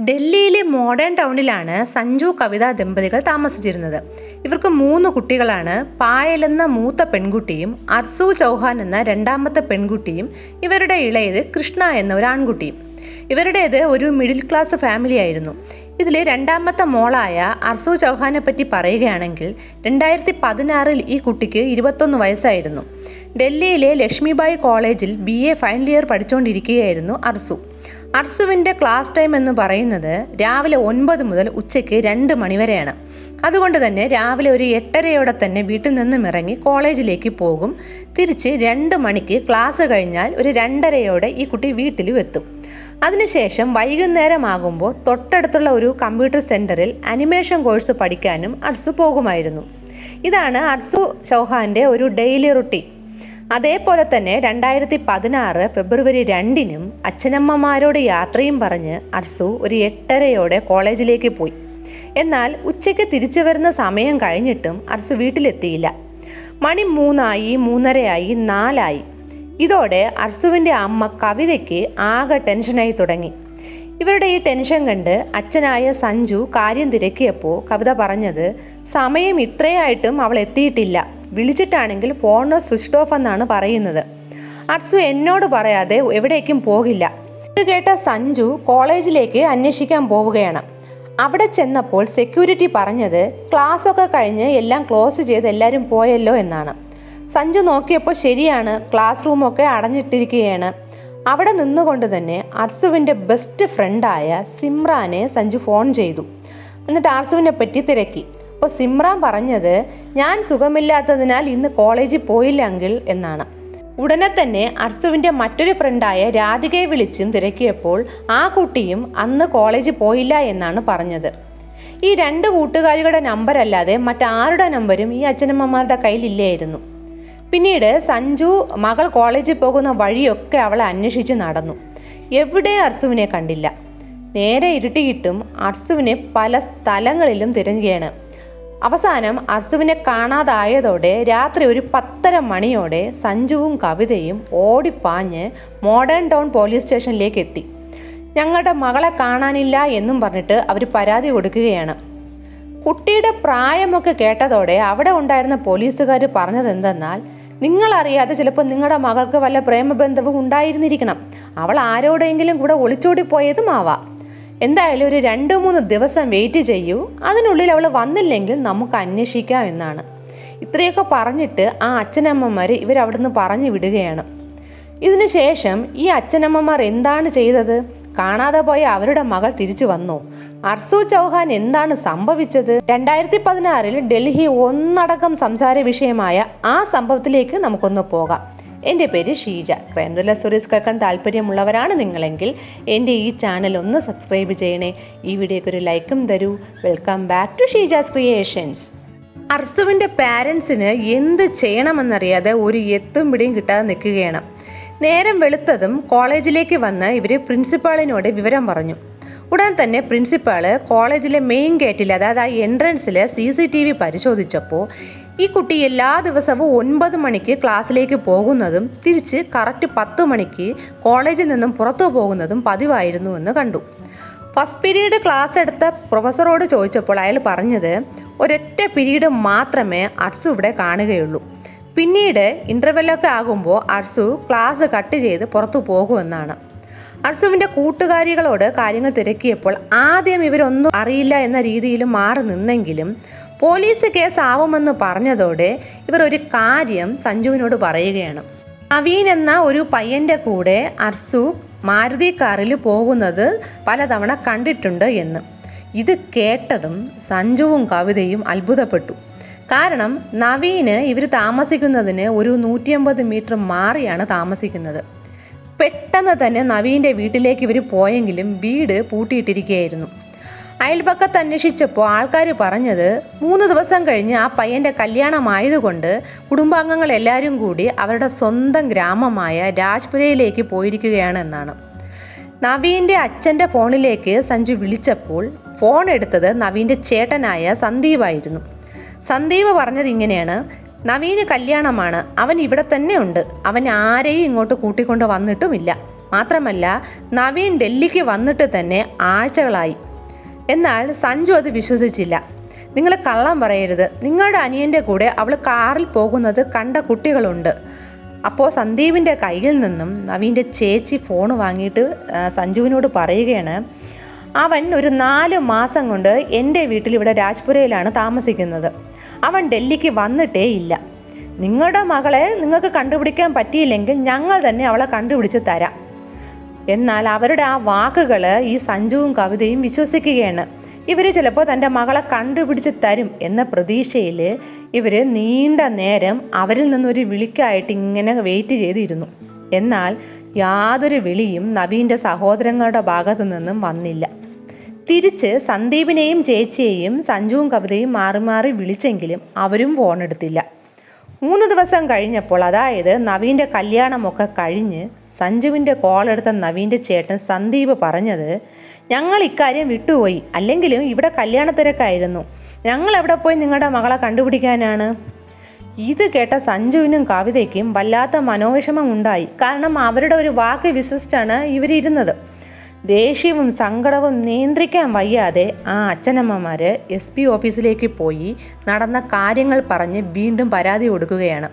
ഡൽഹിയിലെ മോഡേൺ ടൗണിലാണ് സഞ്ജു കവിത ദമ്പതികൾ താമസിച്ചിരുന്നത്. ഇവർക്ക് 3 കുട്ടികളാണ്. പായൽ എന്ന മൂത്ത പെൺകുട്ടിയും അർസു ചൗഹാൻ എന്ന രണ്ടാമത്തെ പെൺകുട്ടിയും ഇവരുടെ ഇളയത് കൃഷ്ണ എന്ന ഒരു ആൺകുട്ടിയും. ഇവരുടേത് ഒരു മിഡിൽ ക്ലാസ് ഫാമിലി ആയിരുന്നു. ഇതിൽ രണ്ടാമത്തെ മോളായ അർസു ചൗഹാനെ പറ്റി പറയുകയാണെങ്കിൽ 2016 ഈ കുട്ടിക്ക് 21 വയസ്സായിരുന്നു. ഡൽഹിയിലെ ലക്ഷ്മിബായി കോളേജിൽ BA ഫൈനൽ ഇയർ പഠിച്ചുകൊണ്ടിരിക്കുകയായിരുന്നു അർസു. അർസുവിൻ്റെ ക്ലാസ് ടൈം എന്ന് പറയുന്നത് രാവിലെ 9 മുതൽ ഉച്ചയ്ക്ക് 2 മണി വരെയാണ്. അതുകൊണ്ട് തന്നെ രാവിലെ ഒരു 8:30 തന്നെ വീട്ടിൽ നിന്നും ഇറങ്ങി കോളേജിലേക്ക് പോകും. തിരിച്ച് 2 മണിക്ക് ക്ലാസ് കഴിഞ്ഞാൽ ഒരു 2:30 ഈ കുട്ടി വീട്ടിലും എത്തും. അതിനുശേഷം വൈകുന്നേരമാകുമ്പോൾ തൊട്ടടുത്തുള്ള ഒരു കമ്പ്യൂട്ടർ സെൻറ്ററിൽ അനിമേഷൻ കോഴ്സ് പഠിക്കാനും അർസു പോകുമായിരുന്നു. ഇതാണ് അർസു ചൗഹാൻ്റെ ഒരു ഡെയിലി റുട്ടീൻ. അതേപോലെ തന്നെ 2016 ഫെബ്രുവരി 2 അച്ഛനമ്മമാരോട് യാത്രയും പറഞ്ഞ് അർസു ഒരു 8:30 കോളേജിലേക്ക് പോയി. എന്നാൽ ഉച്ചയ്ക്ക് തിരിച്ചു വരുന്ന സമയം കഴിഞ്ഞിട്ടും അർസു വീട്ടിലെത്തിയില്ല. മണി 3 3:30 4 ഇതോടെ അർസുവിൻ്റെ അമ്മ കവിതയ്ക്ക് ആകെ ടെൻഷനായി തുടങ്ങി. ഇവരുടെ ഈ ടെൻഷൻ കണ്ട് അച്ഛനായ സഞ്ജു കാര്യം തിരക്കിയപ്പോൾ കവിത പറഞ്ഞത്, സമയം ഇത്രയായിട്ടും അവൾ എത്തിയിട്ടില്ല, വിളിച്ചിട്ടാണെങ്കിൽ ഫോൺ സ്വിച്ച് ഓഫ് എന്നാണ് പറയുന്നത്. അർസു എന്നോട് പറയാതെ എവിടേക്കും പോകില്ല. ഇത് കേട്ട സഞ്ജു കോളേജിലേക്ക് അന്വേഷിക്കാൻ പോവുകയാണ്. അവിടെ ചെന്നപ്പോൾ സെക്യൂരിറ്റി പറഞ്ഞത് ക്ലാസ്സൊക്കെ കഴിഞ്ഞ് എല്ലാം ക്ലോസ് ചെയ്ത് എല്ലാവരും പോയല്ലോ എന്നാണ്. സഞ്ജു നോക്കിയപ്പോൾ ശരിയാണ്, ക്ലാസ് റൂമൊക്കെ അടഞ്ഞിട്ടിരിക്കുകയാണ്. അവിടെ നിന്നുകൊണ്ട് തന്നെ അർസുവിൻ്റെ ബെസ്റ്റ് ഫ്രണ്ടായ സിമ്രാനെ സഞ്ജു ഫോൺ ചെയ്തു. എന്നിട്ട് അർസുവിനെ പറ്റി തിരക്കി. അപ്പോൾ സിമ്രാൻ പറഞ്ഞത്, ഞാൻ സുഖമില്ലാത്തതിനാൽ ഇന്ന് കോളേജിൽ പോയില്ല അങ്കിൾ എന്നാണ്. ഉടനെ തന്നെ അർസുവിൻ്റെ മറ്റൊരു ഫ്രണ്ടായ രാധികയെ വിളിച്ചും തിരക്കിയപ്പോൾ ആ കുട്ടിയും അന്ന് കോളേജിൽ പോയില്ല എന്നാണ് പറഞ്ഞത്. ഈ 2 കൂട്ടുകാരികളുടെ നമ്പർ അല്ലാതെ മറ്റാരുടെ നമ്പരും ഈ അച്ഛനമ്മമാരുടെ കയ്യിലില്ലായിരുന്നു. പിന്നീട് സഞ്ജു മകൾ കോളേജിൽ പോകുന്ന വഴിയൊക്കെ അവളെ അന്വേഷിച്ച് നടന്നു. എവിടെ അർസുവിനെ കണ്ടില്ല. നേരെ ഇരുട്ടിയിട്ടും അർസുവിനെ പല സ്ഥലങ്ങളിലും തിരയുകയാണ്. അവസാനം അർസുവിനെ കാണാതായതോടെ രാത്രി ഒരു 10:30 മണിയോടെ സഞ്ജുവും കവിതയും ഓടിപ്പാഞ്ഞ് മോഡേൺ ടൗൺ പോലീസ് സ്റ്റേഷനിലേക്ക് എത്തി. ഞങ്ങളുടെ മകളെ കാണാനില്ല എന്നും പറഞ്ഞിട്ട് അവർ പരാതി കൊടുക്കുകയാണ്. കുട്ടിയുടെ പ്രായമൊക്കെ കേട്ടതോടെ അവിടെ ഉണ്ടായിരുന്ന പോലീസുകാർ പറഞ്ഞത് എന്തെന്നാൽ, നിങ്ങളറിയാതെ ചിലപ്പോൾ നിങ്ങളുടെ മകൾക്ക് വല്ല പ്രേമബന്ധവും ഉണ്ടായിരുന്നിരിക്കണം, അവൾ ആരോടെങ്കിലും കൂടെ ഒളിച്ചോടി പോയതും ആവാം. എന്തായാലും ഒരു 2-3 ദിവസം വെയിറ്റ് ചെയ്യൂ, അതിനുള്ളിൽ അവൾ വന്നില്ലെങ്കിൽ നമുക്ക് അന്വേഷിക്കാം എന്നാണ്. ഇത്രയൊക്കെ പറഞ്ഞിട്ട് ആ അച്ഛനമ്മമാർ ഇവരവിടുന്ന് പറഞ്ഞു വിടുകയാണ്. ഇതിനു ശേഷം ഈ അച്ഛനമ്മമാർ എന്താണ് ചെയ്തത്? കാണാതെ പോയ അവരുടെ മകൾ തിരിച്ചു വന്നോ? അർസു ചൗഹാൻ എന്താണ് സംഭവിച്ചത്? 2016 ഡൽഹി ഒന്നടങ്കം സംസാര വിഷയമായ ആ സംഭവത്തിലേക്ക് നമുക്കൊന്ന് പോകാം. എൻ്റെ പേര് ഷീജ. ക്രൈം ത്രില്ലർ സ്റ്റോറീസ് കേൾക്കാൻ താല്പര്യമുള്ളവരാണ് നിങ്ങളെങ്കിൽ എൻ്റെ ഈ ചാനൽ ഒന്ന് സബ്സ്ക്രൈബ് ചെയ്യണേ. ഈ വീഡിയോയ്ക്ക് ഒരു ലൈക്കും തരൂ. Welcome back to Sheeja's creations. അർസുവിൻ്റെ പാരൻസിന് എന്ത് ചെയ്യണമെന്നറിയാതെ ഒരു എത്തും പിടിയും കിട്ടാതെ നിൽക്കുകയാണ്. നേരം വെളുത്തതും കോളേജിലേക്ക് വന്ന് ഇവർ പ്രിൻസിപ്പാളിനോട് വിവരം പറഞ്ഞു. ഉടൻ തന്നെ പ്രിൻസിപ്പാൾ കോളേജിലെ മെയിൻ ഗേറ്റിൽ, അതായത് ആ എൻട്രൻസിൽ CCTV പരിശോധിച്ചപ്പോൾ ഈ കുട്ടി എല്ലാ ദിവസവും 9 മണിക്ക് ക്ലാസ്സിലേക്ക് പോകുന്നതും തിരിച്ച് കറക്റ്റ് 10 മണിക്ക് കോളേജിൽ നിന്നും പുറത്തു പോകുന്നതും പതിവായിരുന്നു എന്ന് കണ്ടു. ഫസ്റ്റ് പീരീഡ് ക്ലാസ് എടുത്ത പ്രൊഫസറോട് ചോദിച്ചപ്പോൾ അയാൾ പറഞ്ഞത് ഒരൊറ്റ പീരീഡ് മാത്രമേ അർസു ഇവിടെ കാണുകയുള്ളൂ. പിന്നീട് ഇൻ്റർവെല്ലൊക്കെ ആകുമ്പോൾ അർസു ക്ലാസ് കട്ട് ചെയ്ത് പുറത്തു പോകുമെന്നാണ്. അർസുവിൻ്റെ കൂട്ടുകാരികളോട് കാര്യങ്ങൾ തിരക്കിയപ്പോൾ ആദ്യം ഇവരൊന്നും അറിയില്ല എന്ന രീതിയിൽ മാറി നിന്നെങ്കിലും പോലീസ് കേസ് ആവുമെന്ന് പറഞ്ഞതോടെ ഇവർ ഒരു കാര്യം സഞ്ജുവിനോട് പറയുകയാണ്. നവീൻ എന്ന ഒരു പയ്യൻ്റെ കൂടെ അർസു മാരുതി കാറിൽ പോകുന്നത് പലതവണ കണ്ടിട്ടുണ്ട് എന്ന്. ഇത് കേട്ടതും സഞ്ജുവും കവിതയും അത്ഭുതപ്പെട്ടു. കാരണം നവീന് ഇവർ താമസിക്കുന്നതിന് ഒരു 150 മീറ്റർ മാറിയാണ് താമസിക്കുന്നത്. പെട്ടെന്ന് തന്നെ നവീൻ്റെ വീട്ടിലേക്ക് ഇവർ പോയെങ്കിലും വീട് പൂട്ടിയിട്ടിരിക്കുകയായിരുന്നു. അയൽപക്കത്ത് അന്വേഷിച്ചപ്പോൾ ആൾക്കാർ പറഞ്ഞത് 3 ദിവസം കഴിഞ്ഞ് ആ പയ്യൻ്റെ കല്യാണമായതുകൊണ്ട് കുടുംബാംഗങ്ങൾ എല്ലാവരും കൂടി അവരുടെ സ്വന്തം ഗ്രാമമായ രാജ്പുരയിലേക്ക് പോയിരിക്കുകയാണ് എന്നാണ്. നവീൻ്റെ അച്ഛൻ്റെ ഫോണിലേക്ക് സഞ്ജു വിളിച്ചപ്പോൾ ഫോൺ എടുത്തത് നവീൻ്റെ ചേട്ടനായ സന്ദീപായിരുന്നു. സന്ദീപ് പറഞ്ഞത് ഇങ്ങനെയാണ്, നവീന് കല്യാണമാണ്, അവൻ ഇവിടെ തന്നെ ഉണ്ട്, അവൻ ആരെയും ഇങ്ങോട്ട് കൂട്ടിക്കൊണ്ട് വന്നിട്ടുമില്ല, മാത്രമല്ല നവീൻ ഡൽഹിക്ക് വന്നിട്ട് തന്നെ ആഴ്ചകളായി. എന്നാൽ സഞ്ജു അത് വിശ്വസിച്ചില്ല. നിങ്ങൾ കള്ളം പറയരുത്, നിങ്ങളുടെ അനിയൻ്റെ കൂടെ അവൾ കാറിൽ പോകുന്നത് കണ്ട കുട്ടികളുണ്ട്. അപ്പോൾ സന്ദീപിൻ്റെ കയ്യിൽ നിന്നും നവീൻ്റെ ചേച്ചി ഫോൺ വാങ്ങിയിട്ട് സഞ്ജുവിനോട് പറയുകയാണ്, അവൻ ഒരു 4 മാസം കൊണ്ട് എൻ്റെ വീട്ടിൽ ഇവിടെ രാജ്പുരയിലാണ് താമസിക്കുന്നത്. അവൻ ഡൽഹിക്ക് വന്നിട്ടേ ഇല്ല. നിങ്ങളുടെ മകളെ നിങ്ങൾക്ക് കണ്ടുപിടിക്കാൻ പറ്റിയില്ലെങ്കിൽ ഞങ്ങൾ തന്നെ അവളെ കണ്ടുപിടിച്ച് തരാം. എന്നാൽ അവരുടെ ആ വാക്കുകൾ ഈ സഞ്ജുവും കവിതയും വിശ്വസിക്കുകയാണ്. ഇവർ ചിലപ്പോൾ തൻ്റെ മകളെ കണ്ടുപിടിച്ച് തരും എന്ന പ്രതീക്ഷയിൽ ഇവർ നീണ്ട നേരം അവരിൽ നിന്നൊരു വിളിക്കായിട്ട് ഇങ്ങനെ വെയിറ്റ് ചെയ്തിരുന്നു. എന്നാൽ യാതൊരു വിളിയും നവീൻ്റെ സഹോദരങ്ങളുടെ ഭാഗത്തു നിന്നും വന്നില്ല. തിരിച്ച് സന്ദീപിനെയും ചേച്ചിയെയും സഞ്ജുവും കവിതയും മാറി മാറി വിളിച്ചെങ്കിലും അവരും ഫോണെടുത്തില്ല. 3 ദിവസം കഴിഞ്ഞപ്പോൾ, അതായത് നവീൻ്റെ കല്യാണമൊക്കെ കഴിഞ്ഞ് സഞ്ജുവിൻ്റെ കോളെടുത്ത നവീൻ്റെ ചേട്ടൻ സന്ദീപ് പറഞ്ഞത്, ഞങ്ങൾ ഇക്കാര്യം വിട്ടുപോയി, അല്ലെങ്കിലും ഇവിടെ കല്യാണ തിരക്കായിരുന്നു, ഞങ്ങൾ എവിടെ പോയി നിങ്ങളുടെ മകളെ കണ്ടുപിടിക്കാനാണ്. ഇത് കേട്ട സഞ്ജുവിനും കവിതയ്ക്കും വല്ലാത്ത മനോവിഷമം ഉണ്ടായി. കാരണം അവരുടെ ഒരു വാക്ക് വിശ്വസിച്ചാണ് ഇവരിരുന്നത്. ദേഷ്യവും സങ്കടവും നിയന്ത്രിക്കാൻ വയ്യാതെ ആ അച്ഛനമ്മമാർ SP ഓഫീസിലേക്ക് പോയി നടന്ന കാര്യങ്ങൾ പറഞ്ഞ് വീണ്ടും പരാതി കൊടുക്കുകയാണ്.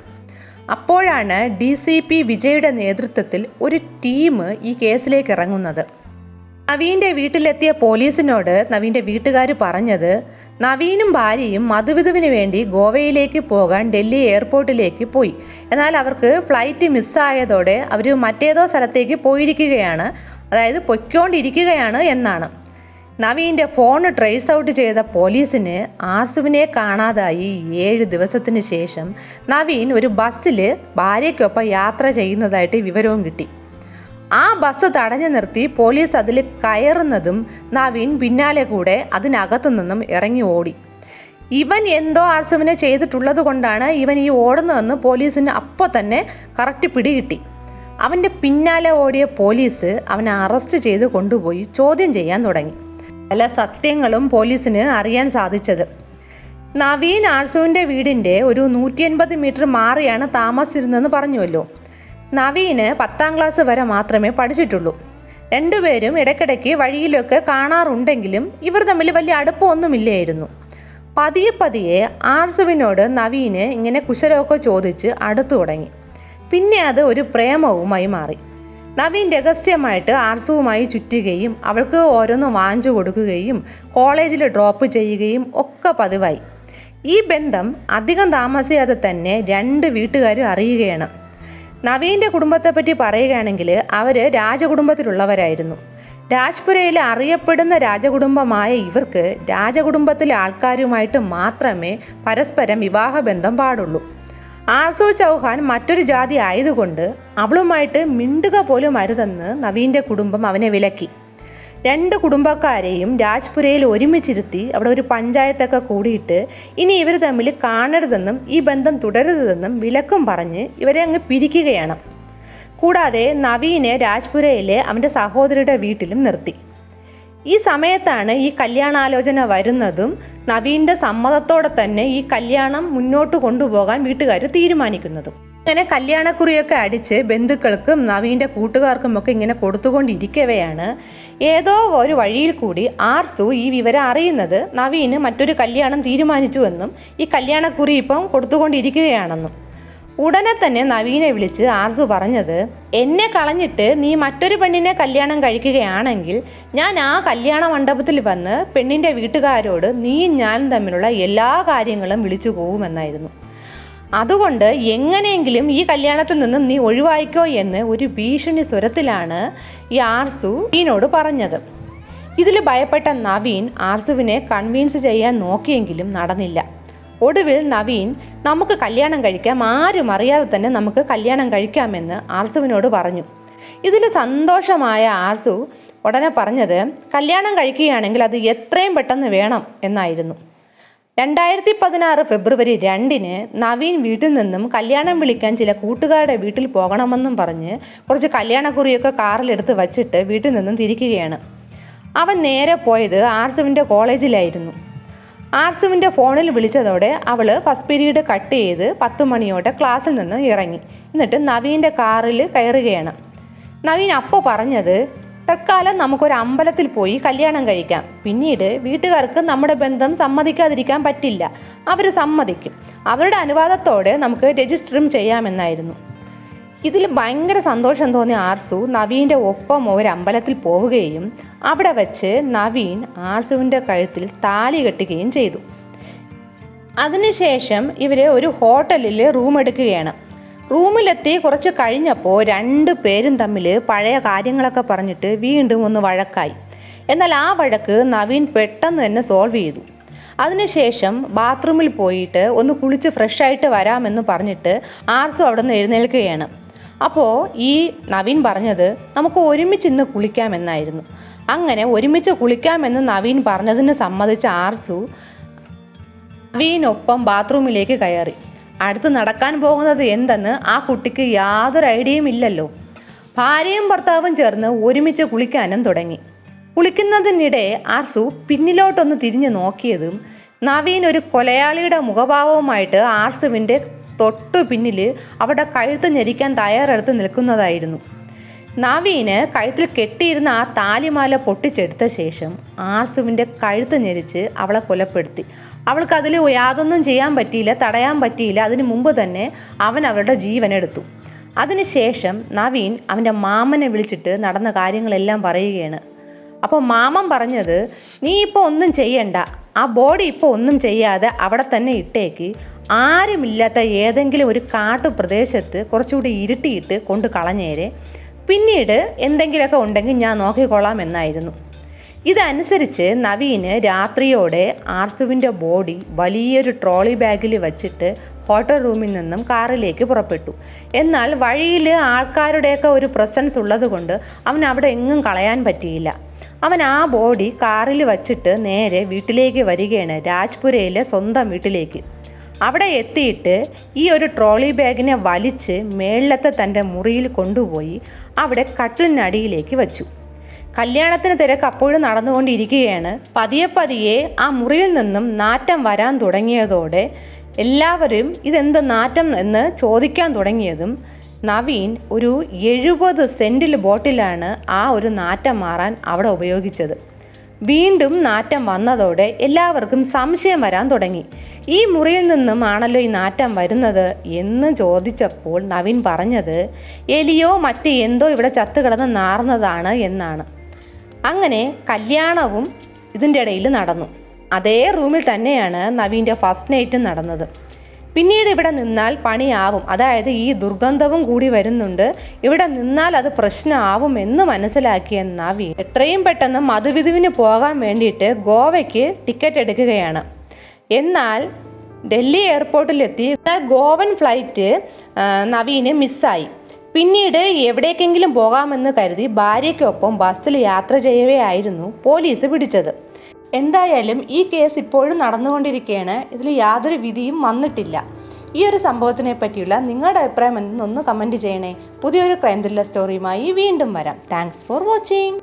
അപ്പോഴാണ് DCP വിജയുടെ നേതൃത്വത്തിൽ ഒരു ടീം ഈ കേസിലേക്ക് ഇറങ്ങുന്നത്. നവീൻ്റെ വീട്ടിലെത്തിയ പോലീസിനോട് നവീൻ്റെ വീട്ടുകാർ പറഞ്ഞത്, നവീനും ഭാര്യയും മധുവിധുവിന് വേണ്ടി ഗോവയിലേക്ക് പോകാൻ ഡൽഹി എയർപോർട്ടിലേക്ക് പോയി. എന്നാൽ അവർക്ക് ഫ്ലൈറ്റ് മിസ്സായതോടെ അവർ മറ്റേതോ സ്ഥലത്തേക്ക് പോയിരിക്കുകയാണ്, അതായത് പൊയ്ക്കൊണ്ടിരിക്കുകയാണ് എന്നാണ്. നവീൻ്റെ ഫോൺ ട്രേസ് ഔട്ട് ചെയ്ത പോലീസിന് ആസുവിനെ കാണാതായി 7 ദിവസത്തിന് ശേഷം നവീൻ ഒരു ബസ്സിൽ ഭാര്യയ്ക്കൊപ്പം യാത്ര ചെയ്യുന്നതായിട്ട് വിവരവും കിട്ടി. ആ ബസ് തടഞ്ഞു നിർത്തി പോലീസ് അതിൽ കയറുന്നതും നവീൻ പിന്നാലെ കൂടെ അതിനകത്തു നിന്നും ഇറങ്ങി ഓടി. ഇവൻ എന്തോ ആസുവിനെ ചെയ്തിട്ടുള്ളത് കൊണ്ടാണ് ഇവൻ ഈ ഓടുന്നതെന്ന് പോലീസിന് അപ്പോൾ തന്നെ കറക്റ്റ് പിടികിട്ടി. അവൻ്റെ പിന്നാലെ ഓടിയ പോലീസ് അവനെ അറസ്റ്റ് ചെയ്ത് കൊണ്ടുപോയി ചോദ്യം ചെയ്യാൻ തുടങ്ങി. പല സത്യങ്ങളും പോലീസിന് അറിയാൻ സാധിച്ചത്. നവീൻ ആർസുവിൻ്റെ വീടിൻ്റെ ഒരു 180 മീറ്റർ മാറിയാണ് താമസിച്ചിരുന്നതെന്ന് പറഞ്ഞുവല്ലോ. നവീന് 10ാം ക്ലാസ് വരെ മാത്രമേ പഠിച്ചിട്ടുള്ളൂ. രണ്ടുപേരും ഇടയ്ക്കിടയ്ക്ക് വഴിയിലൊക്കെ കാണാറുണ്ടെങ്കിലും ഇവർ തമ്മിൽ വലിയ അടുപ്പമൊന്നുമില്ലായിരുന്നു. പതിയെ ആർസുവിനോട് നവീന് ഇങ്ങനെ കുശലമൊക്കെ ചോദിച്ച് അടുത്തു തുടങ്ങി. പിന്നെ അത് ഒരു പ്രേമവുമായി മാറി. നവീൻ രഹസ്യമായിട്ട് ആർസുവുമായി ചുറ്റുകയും അവൾക്ക് ഓരോന്ന് വാങ്ങിച്ചു കൊടുക്കുകയും കോളേജിൽ ഡ്രോപ്പ് ചെയ്യുകയും ഒക്കെ പതിവായി. ഈ ബന്ധം അധികം താമസിയാതെ തന്നെ 2 വീട്ടുകാരും അറിയുകയാണ്. നവീൻ്റെ കുടുംബത്തെപ്പറ്റി പറയുകയാണെങ്കിൽ അവർ രാജകുടുംബത്തിലുള്ളവരായിരുന്നു. രാജ്പുരയിൽ അറിയപ്പെടുന്ന രാജകുടുംബമായ ഇവർക്ക് രാജകുടുംബത്തിലെ ആൾക്കാരുമായിട്ട് മാത്രമേ പരസ്പരം വിവാഹബന്ധം പാടുള്ളൂ. ആർസു ചൗഹാൻ മറ്റൊരു ജാതി ആയതുകൊണ്ട് അവളുമായിട്ട് മിണ്ടുക പോലും അരുതെന്ന് നവീൻ്റെ കുടുംബം അവനെ വിലക്കി. 2 കുടുംബക്കാരെയും രാജ്പുരയിൽ ഒരുമിച്ചിരുത്തി അവിടെ ഒരു പഞ്ചായത്തൊക്കെ കൂടിയിട്ട് ഇനി ഇവർ തമ്മിൽ കാണരുതെന്നും ഈ ബന്ധം തുടരുതെന്നും വിലക്കും പറഞ്ഞ് ഇവരെ അങ്ങ് പിരിക്കുകയാണ്. കൂടാതെ നവീനെ രാജ്പുരയിലെ അവൻ്റെ സഹോദരിയുടെ വീട്ടിലും നിർത്തി. ഈ സമയത്താണ് ഈ കല്യാണാലോചന വരുന്നതും നവീൻ്റെ സമ്മതത്തോടെ തന്നെ ഈ കല്യാണം മുന്നോട്ട് കൊണ്ടുപോകാൻ വീട്ടുകാർ തീരുമാനിക്കുന്നതും. അങ്ങനെ കല്യാണക്കുറിയൊക്കെ അടിച്ച് ബന്ധുക്കൾക്കും നവീൻ്റെ കൂട്ടുകാർക്കും ഒക്കെ ഇങ്ങനെ കൊടുത്തുകൊണ്ടിരിക്കവെയാണ് ഏതോ ഒരു വഴിയിൽ കൂടി ആർസു ഈ വിവരം അറിയുന്നത് നവീന് മറ്റൊരു കല്യാണം തീരുമാനിച്ചുവെന്നും ഈ കല്യാണക്കുറി ഇപ്പം കൊടുത്തുകൊണ്ടിരിക്കുകയാണെന്നും. ഉടനെ തന്നെ നവീനെ വിളിച്ച് ആർസു പറഞ്ഞത്, എന്നെ കളഞ്ഞിട്ട് നീ മറ്റൊരു പെണ്ണിനെ കല്യാണം കഴിക്കുകയാണെങ്കിൽ ഞാൻ ആ കല്യാണ മണ്ഡപത്തിൽ വന്ന് പെണ്ണിൻ്റെ വീട്ടുകാരോട് നീയും ഞാനും തമ്മിലുള്ള എല്ലാ കാര്യങ്ങളും വിളിച്ചു പോവുമെന്നായിരുന്നു. അതുകൊണ്ട് എങ്ങനെയെങ്കിലും ഈ കല്യാണത്തിൽ നിന്നും നീ ഒഴിവായിക്കോ എന്ന് ഒരു ഭീഷണി സ്വരത്തിലാണ് ഈ ആർസു നവീനോട് പറഞ്ഞത്. ഇതിൽ ഭയപ്പെട്ട നവീൻ ആർസുവിനെ കൺവിൻസ് ചെയ്യാൻ നോക്കിയെങ്കിലും നടന്നില്ല. ഒടുവിൽ നവീൻ നമുക്ക് കല്യാണം കഴിക്കാം, ആരും അറിയാതെ തന്നെ നമുക്ക് കല്യാണം കഴിക്കാമെന്ന് ആർസുവിനോട് പറഞ്ഞു. ഇതിൽ സന്തോഷമായ ആർസു ഉടനെ പറഞ്ഞത് കല്യാണം കഴിക്കുകയാണെങ്കിൽ അത് എത്രയും പെട്ടെന്ന് വേണം എന്നായിരുന്നു. 2016 ഫെബ്രുവരി 2 നവീൻ വീട്ടിൽ നിന്നും കല്യാണം വിളിക്കാൻ ചില കൂട്ടുകാരുടെ വീട്ടിൽ പോകണമെന്നും പറഞ്ഞ് കുറച്ച് കല്യാണക്കുറിയൊക്കെ കാറിലെടുത്ത് വച്ചിട്ട് വീട്ടിൽ നിന്നും തിരിക്കുകയാണ്. അവൻ നേരെ പോയത് ആർസുവിൻ്റെ കോളേജിലായിരുന്നു. ആർസുവിൻ്റെ ഫോണിൽ വിളിച്ചതോടെ അവൾ ഫസ്റ്റ് പീരീഡ് കട്ട് ചെയ്ത് 10 മണിയോടെ ക്ലാസ്സിൽ നിന്ന് ഇറങ്ങി. എന്നിട്ട് നവീൻ്റെ കാറിൽ കയറുകയാണ്. നവീൻ അപ്പോൾ പറഞ്ഞത്, തൽക്കാലം നമുക്കൊരു അമ്പലത്തിൽ പോയി കല്യാണം കഴിക്കാം, പിന്നീട് വീട്ടുകാർക്ക് നമ്മുടെ ബന്ധം സമ്മതിക്കാതിരിക്കാൻ പറ്റില്ല, അവർ സമ്മതിക്കും, അവരുടെ അനുവാദത്തോടെ നമുക്ക് രജിസ്റ്ററും ചെയ്യാമെന്നായിരുന്നു. ഇതിൽ ഭയങ്കര സന്തോഷം തോന്നിയ ആർസു നവീൻ്റെ ഒപ്പം ഒരു അമ്പലത്തിൽ പോവുകയും അവിടെ വച്ച് നവീൻ ആർസുവിൻ്റെ കഴുത്തിൽ താലി കെട്ടുകയും ചെയ്തു. അതിനുശേഷം ഇവർ ഒരു ഹോട്ടലിൽ റൂം എടുക്കുകയാണ്. റൂമിലെത്തി കുറച്ച് കഴിഞ്ഞപ്പോൾ 2 പേരും തമ്മിൽ പഴയ കാര്യങ്ങളൊക്കെ പറഞ്ഞിട്ട് വീണ്ടും ഒന്ന് വഴക്കായി. എന്നാൽ ആ വഴക്ക് നവീൻ പെട്ടെന്ന് തന്നെ സോൾവ് ചെയ്തു. അതിനുശേഷം ബാത്റൂമിൽ പോയിട്ട് ഒന്ന് കുളിച്ച് ഫ്രഷായിട്ട് വരാമെന്ന് പറഞ്ഞിട്ട് ആർസു അവിടെ നിന്ന് എഴുന്നേൽക്കുകയാണ്. അപ്പോൾ ഈ നവീൻ പറഞ്ഞത് നമുക്ക് ഒരുമിച്ച് ഇന്ന് കുളിക്കാമെന്നായിരുന്നു. അങ്ങനെ ഒരുമിച്ച് കുളിക്കാമെന്ന് നവീൻ പറഞ്ഞതിന് സമ്മതിച്ച ആർസു നവീനൊപ്പം ബാത്റൂമിലേക്ക് കയറി. അടുത്ത് നടക്കാൻ പോകുന്നത് എന്തെന്ന് ആ കുട്ടിക്ക് യാതൊരു ഐഡിയയും ഇല്ലല്ലോ. ഭാര്യയും ഭർത്താവും ചേർന്ന് ഒരുമിച്ച് കുളിക്കാനും തുടങ്ങി. കുളിക്കുന്നതിനിടെ ആർസു പിന്നിലോട്ടൊന്ന് തിരിഞ്ഞു നോക്കിയതും നവീൻ ഒരു കൊലയാളിയുടെ മുഖഭാവവുമായിട്ട് ആർസുവിൻ്റെ തൊട്ടു പിന്നിൽ അവിടെ കഴുത്ത് ഞെരിക്കാൻ തയ്യാറെടുത്ത് നിൽക്കുന്നതായിരുന്നു. നവീന് കഴുത്തിൽ കെട്ടിയിരുന്ന ആ താലിമാല പൊട്ടിച്ചെടുത്ത ശേഷം ആർസുവിൻ്റെ കഴുത്ത് ഞെരിച്ച് അവളെ കൊലപ്പെടുത്തി. അവൾക്കതിൽ യാതൊന്നും ചെയ്യാൻ പറ്റിയില്ല, തടയാൻ പറ്റിയില്ല. അതിനു മുമ്പ് തന്നെ അവൻ അവളുടെ ജീവനെടുത്തു. അതിനുശേഷം നവീൻ അവൻ്റെ മാമനെ വിളിച്ചിട്ട് നടന്ന കാര്യങ്ങളെല്ലാം പറയുകയാണ്. അപ്പോൾ മാമൻ പറഞ്ഞത്, നീ ഇപ്പോൾ ഒന്നും ചെയ്യണ്ട, ആ ബോഡി ഇപ്പോൾ ഒന്നും ചെയ്യാതെ അവിടെ തന്നെ ഇട്ടേക്ക്, ആരുമില്ലാത്ത ഏതെങ്കിലും ഒരു കാട്ടുപ്രദേശത്ത് കുറച്ചുകൂടി ഇരുട്ടിയിട്ട് കൊണ്ട് കളഞ്ഞേരെ, പിന്നീട് എന്തെങ്കിലുമൊക്കെ ഉണ്ടെങ്കിൽ ഞാൻ നോക്കിക്കൊള്ളാം എന്നായിരുന്നു. ഇതനുസരിച്ച് നവീന് രാത്രിയോടെ ആർസുവിൻ്റെ ബോഡി വലിയൊരു ട്രോളി ബാഗിൽ വച്ചിട്ട് ഹോട്ടൽ റൂമിൽ നിന്നും കാറിലേക്ക് പുറപ്പെട്ടു. എന്നാൽ വഴിയിൽ ആൾക്കാരുടെയൊക്കെ ഒരു പ്രസൻസ് ഉള്ളത് കൊണ്ട് അവൻ അവിടെ എങ്ങും കളയാൻ പറ്റിയില്ല. അവൻ ആ ബോഡി കാറിൽ വച്ചിട്ട് നേരെ വീട്ടിലേക്ക് വരികയാണ്, രാജ്പുരയിലെ സ്വന്തം വീട്ടിലേക്ക്. അവിടെ എത്തിയിട്ട് ഈ ഒരു ട്രോളി ബാഗിനെ വലിച്ച് മേളിലത്തെ തൻ്റെ മുറിയിൽ കൊണ്ടുപോയി അവിടെ കട്ടിലിനടിയിലേക്ക് വച്ചു. കല്യാണത്തിന് തിരക്ക് അപ്പോഴും നടന്നുകൊണ്ടിരിക്കുകയാണ്. പതിയെ പതിയെ ആ മുറിയിൽ നിന്നും നാറ്റം വരാൻ തുടങ്ങിയതോടെ എല്ലാവരും ഇതെന്ത് നാറ്റം എന്ന് ചോദിക്കാൻ തുടങ്ങിയതും നവീൻ ഒരു 70 സെൻറ്റിൽ ബോട്ടിലാണ് ആ ഒരു നാറ്റം മാറാൻ അവിടെ ഉപയോഗിച്ചത്. വീണ്ടും നാറ്റം വന്നതോടെ എല്ലാവർക്കും സംശയം വരാൻ തുടങ്ങി. ഈ മുറിയിൽ നിന്നും ആണല്ലോ ഈ നാറ്റം വരുന്നത് എന്ന് ചോദിച്ചപ്പോൾ നവീൻ പറഞ്ഞത് എലിയോ മറ്റ് എന്തോ ഇവിടെ ചത്തുകിടന്ന് നാർന്നതാണ് എന്നാണ്. അങ്ങനെ കല്യാണവും ഇതിൻ്റെ ഇടയിൽ നടന്നു. അതേ റൂമിൽ തന്നെയാണ് നവീൻ്റെ ഫസ്റ്റ് നൈറ്റും നടന്നത്. പിന്നീട് ഇവിടെ നിന്നാൽ പണിയാവും, അതായത് ഈ ദുർഗന്ധവും കൂടി വരുന്നുണ്ട്, ഇവിടെ നിന്നാൽ അത് പ്രശ്നമാവും എന്ന് മനസ്സിലാക്കിയ നവീൻ എത്രയും പെട്ടെന്ന് മധുവിധുവിന് പോകാൻ വേണ്ടിയിട്ട് ഗോവയ്ക്ക് ടിക്കറ്റ് എടുക്കുകയാണ്. എന്നാൽ ഡൽഹി എയർപോർട്ടിലെത്തി ഗോവൻ ഫ്ലൈറ്റ് നവീന് മിസ്സായി. പിന്നീട് എവിടേക്കെങ്കിലും പോകാമെന്ന് കരുതി ഭാര്യയ്ക്കൊപ്പം ബസ്സിൽ യാത്ര ചെയ്യവേ ആയിരുന്നു പോലീസ് പിടിച്ചത്. എന്തായാലും ഈ കേസ് ഇപ്പോഴും നടന്നുകൊണ്ടിരിക്കുകയാണ്. ഇതിൽ യാതൊരു വിധിയും വന്നിട്ടില്ല. ഈ ഒരു സംഭവത്തിനെ പറ്റിയുള്ള നിങ്ങളുടെ അഭിപ്രായം എന്നൊന്ന് കമൻറ്റ് ചെയ്യണേ. പുതിയൊരു ക്രൈം ത്രില്ലർ സ്റ്റോറിയുമായി വീണ്ടും വരാം. Thanks for watching.